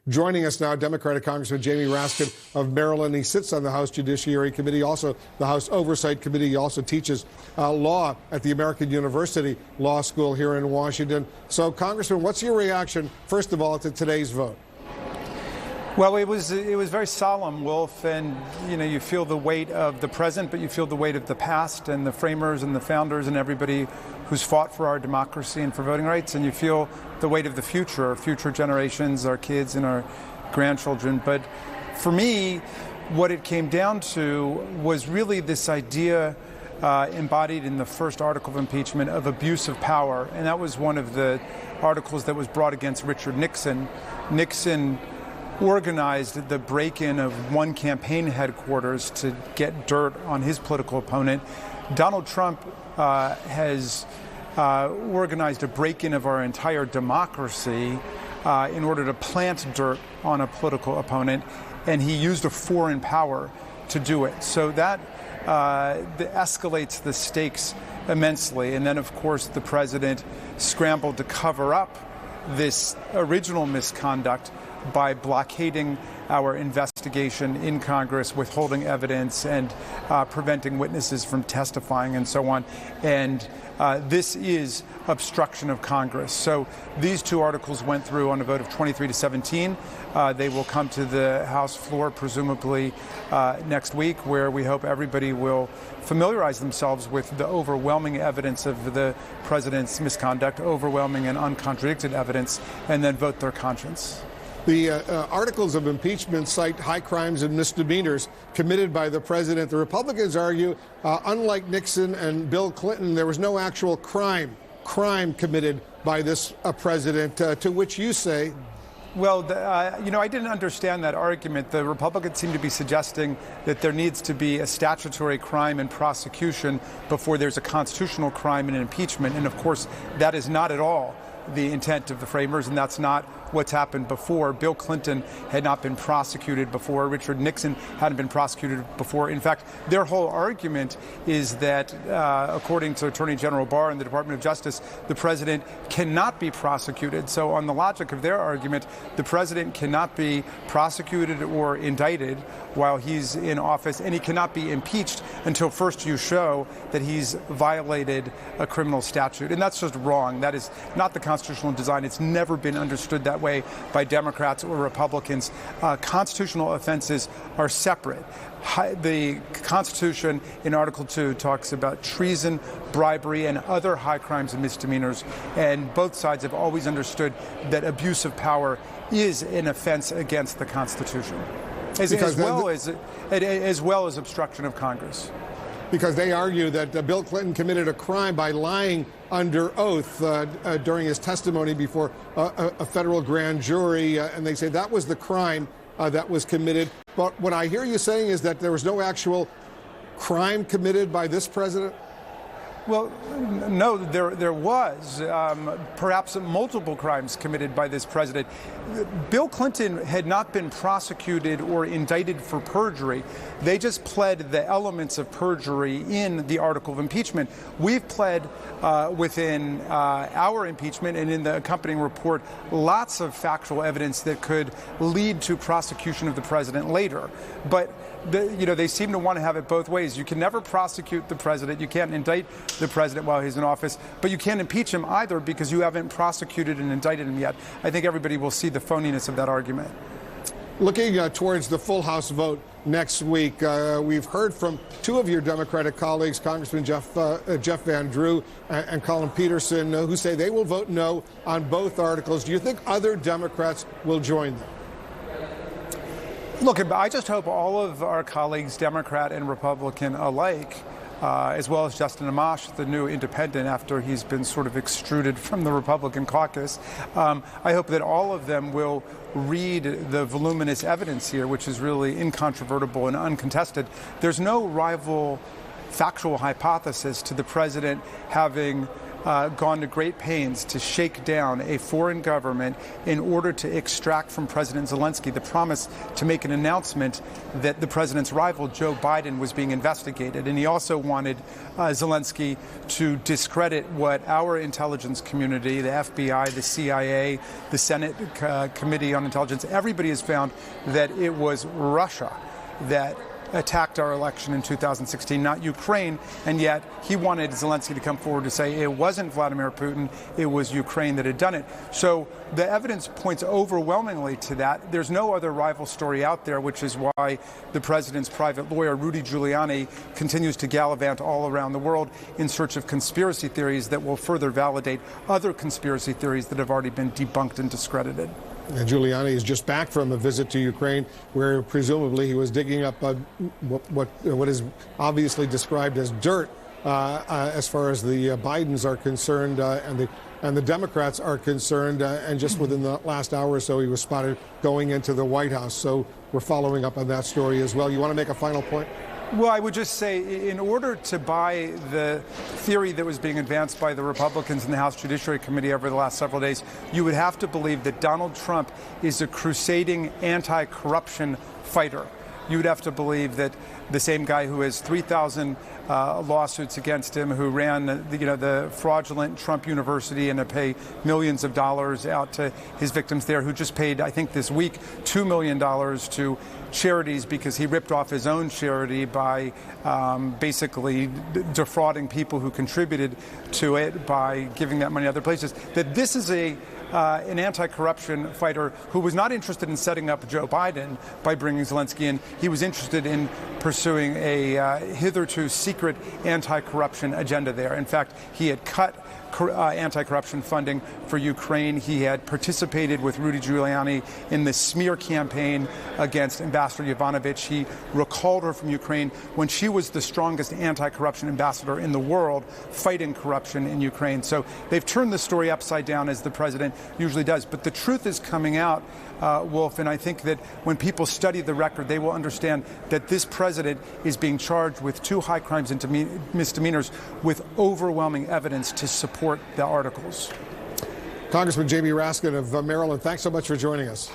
Joining us now, Democratic Congressman Jamie Raskin of Maryland. He sits on the House Judiciary Committee, also the House Oversight Committee. He also teaches law at the American University Law School here in Washington. So, Congressman, what's your reaction, first of all, to today's vote? Well, it was very solemn, Wolf, and you feel the weight of the present, but you feel the weight of the past and the framers and the founders and everybody who's fought for our democracy and for voting rights, and you feel the weight of the future generations, our kids and our grandchildren. But for me, what it came down to was really this idea embodied in the first article of impeachment of abuse of power, and that was one of the articles that was brought against Richard Nixon. Nixon organized the break-in of one campaign headquarters to get dirt on his political opponent. Donald Trump has organized a break-in of our entire democracy in order to plant dirt on a political opponent, and he used a foreign power to do it. So that escalates the stakes immensely. And then, of course, the president scrambled to cover up this original misconduct by blockading our investigation in Congress, withholding evidence, and preventing witnesses from testifying and so on. And this is obstruction of Congress. So these two articles went through on a vote of 23-17. They will come to the House floor presumably next week, where we hope everybody will familiarize themselves with the overwhelming evidence of the president's misconduct, overwhelming and uncontradicted evidence, and then vote their conscience. The articles of impeachment cite high crimes and misdemeanors committed by the president. The Republicans argue, unlike Nixon and Bill Clinton, there was no actual crime committed by this president, to which you say. Well, I didn't understand that argument. The Republicans seem to be suggesting that there needs to be a statutory crime in prosecution before there's a constitutional crime in impeachment. And, of course, that is not at all the intent of the framers, and that's not what's happened before. Bill Clinton had not been prosecuted before. Richard Nixon hadn't been prosecuted before. In fact, their whole argument is that, according to Attorney General Barr and the Department of Justice, the president cannot be prosecuted. So on the logic of their argument, the president cannot be prosecuted or indicted while he's in office, and he cannot be impeached until first you show that he's violated a criminal statute. And that's just wrong. That is not the constitutional design. It's never been understood that way by Democrats or Republicans. Constitutional offenses are separate. The Constitution in Article 2 talks about treason, bribery, and other high crimes and misdemeanors, and both sides have always understood that abuse of power is an offense against the Constitution, as well as obstruction of Congress. Because they argue that Bill Clinton committed a crime by lying under oath during his testimony before a federal grand jury, and they say that was the crime that was committed. But what I hear you saying is that there was no actual crime committed by this president? Well, no, there was perhaps multiple crimes committed by this president. Bill Clinton had not been prosecuted or indicted for perjury. They just pled the elements of perjury in the article of impeachment. We've pled within our impeachment and in the accompanying report lots of factual evidence that could lead to prosecution of the president later. But they seem to want to have it both ways. You can never prosecute the president. You can't indict the president while he's in office, but you can't impeach him either because you haven't prosecuted and indicted him yet. I think everybody will see the phoniness of that argument. Looking towards the full House vote next week, we've heard from two of your Democratic colleagues, Congressman Jeff Van Drew and Colin Peterson, who say they will vote no on both articles. Do you think other Democrats will join them? Look, I just hope all of our colleagues, Democrat and Republican alike, as well as Justin Amash, the new independent after he's been sort of extruded from the Republican caucus, I hope that all of them will read the voluminous evidence here, which is really incontrovertible and uncontested. There's no rival factual hypothesis to the president having gone to great pains to shake down a foreign government in order to extract from President Zelensky the promise to make an announcement that the president's rival, Joe Biden, was being investigated. And he also wanted Zelensky to discredit what our intelligence community, the FBI, the CIA, the Senate Committee on Intelligence, everybody has found that it was Russia that attacked our election in 2016, not Ukraine, and yet he wanted Zelensky to come forward to say it wasn't Vladimir Putin, it was Ukraine that had done it. So the evidence points overwhelmingly to that. There's no other rival story out there, which is why the president's private lawyer, Rudy Giuliani, continues to gallivant all around the world in search of conspiracy theories that will further validate other conspiracy theories that have already been debunked and discredited. And Giuliani is just back from a visit to Ukraine, where presumably he was digging up what is obviously described as dirt as far as the Bidens are concerned and the Democrats are concerned. And just within the last hour or so, he was spotted going into the White House. So we're following up on that story as well. You want to make a final point? Well, I would just say, in order to buy the theory that was being advanced by the Republicans in the House Judiciary Committee over the last several days, you would have to believe that Donald Trump is a crusading anti-corruption fighter. You would have to believe that the same guy who has 3,000 lawsuits against him, who ran the fraudulent Trump University and to pay millions of dollars out to his victims there, who just paid, I think this week, $2 million to charities because he ripped off his own charity by basically defrauding people who contributed to it by giving that money to other places. That this is an anti-corruption fighter who was not interested in setting up Joe Biden by bringing Zelensky in. He was interested in pursuing a hitherto secret anti-corruption agenda there. In fact, he had cut anti-corruption funding for Ukraine. He had participated with Rudy Giuliani in the smear campaign against Ambassador Yovanovitch. He recalled her from Ukraine when she was the strongest anti-corruption ambassador in the world fighting corruption in Ukraine. So they've turned the story upside down, as the president usually does. But the truth is coming out, Wolf, and I think that when people study the record, they will understand that this president is being charged with 2 high crimes and misdemeanors with overwhelming evidence to support the articles. Congressman J.B. Raskin of Maryland, thanks so much for joining us.